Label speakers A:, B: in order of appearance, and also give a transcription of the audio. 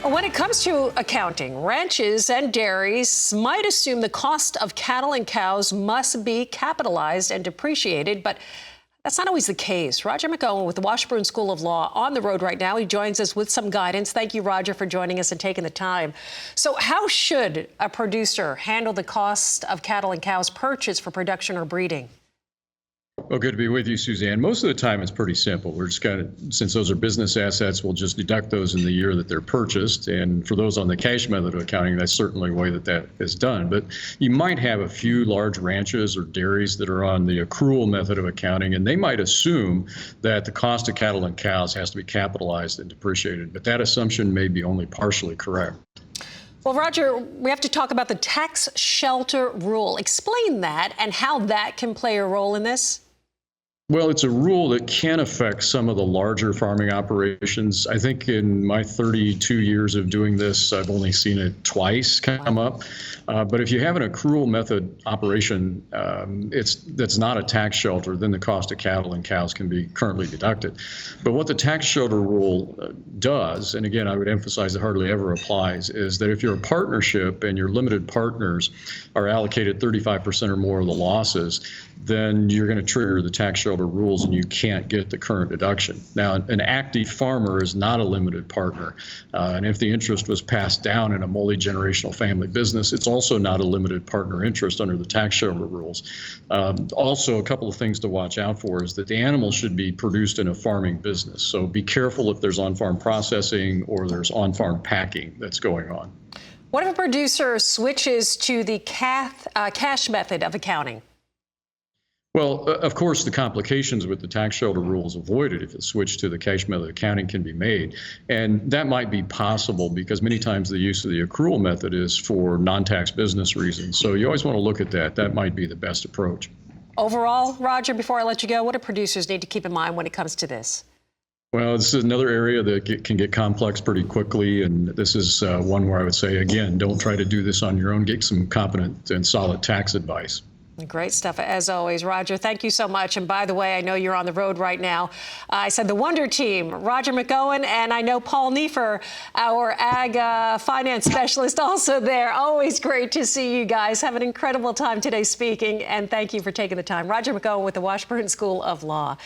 A: When it comes to accounting, ranches and dairies might assume the cost of cattle and cows must be capitalized and depreciated, but that's not always the case. Roger McEowen with the Washburn School of Law on the road right now. He joins us with some guidance. Thank you, Roger, for joining us and taking the time. So how should a producer handle the cost of cattle and cows purchased for production or breeding?
B: Well, good to be with you, Suzanne. Most of the time, it's pretty simple. We're just since those are business assets, we'll just deduct those in the year that they're purchased. And for those on the cash method of accounting, that's certainly a way that is done. But you might have a few large ranches or dairies that are on the accrual method of accounting, and they might assume that the cost of cattle and cows has to be capitalized and depreciated. But that assumption may be only partially correct.
A: Well, Roger, we have to talk about the tax shelter rule. Explain that and how that can play a role in this.
B: Well, it's a rule that can affect some of the larger farming operations. I think in my 32 years of doing this, I've only seen it twice come up. But if you have an accrual method operation, that's not a tax shelter, then the cost of cattle and cows can be currently deducted. But what the tax shelter rule does, and again, I would emphasize it hardly ever applies, is that if you're a partnership and your limited partners are allocated 35% or more of the losses, then you're going to trigger the tax shelter rules and you can't get the current deduction. Now, an active farmer is not a limited partner. And if the interest was passed down in a multi-generational family business, it's also not a limited partner interest under the tax shelter rules. Also, a couple of things to watch out for is that the animal should be produced in a farming business. So be careful if there's on-farm processing or there's on-farm packing that's going on.
A: What if a producer switches to the cash method of accounting?
B: Well, of course, the complications with the tax shelter rule is avoided if it's switched to the cash method accounting can be made. And that might be possible because many times the use of the accrual method is for non-tax business reasons. So you always want to look at that. That might be the best approach. Overall,
A: Roger, before I let you go, what do producers need to keep in mind when it comes to this?
B: Well, this is another area that can get complex pretty quickly, and this is one where I would say, again, don't try to do this on your own. Get some competent and solid tax advice.
A: Great stuff, as always. Roger, thank you so much. And by the way, I know you're on the road right now. I said the Wonder Team, Roger McEowen, and I know Paul Neefer, our ag finance specialist, also there. Always great to see you guys. Have an incredible time today speaking, and thank you for taking the time. Roger McEowen with the Washburn School of Law.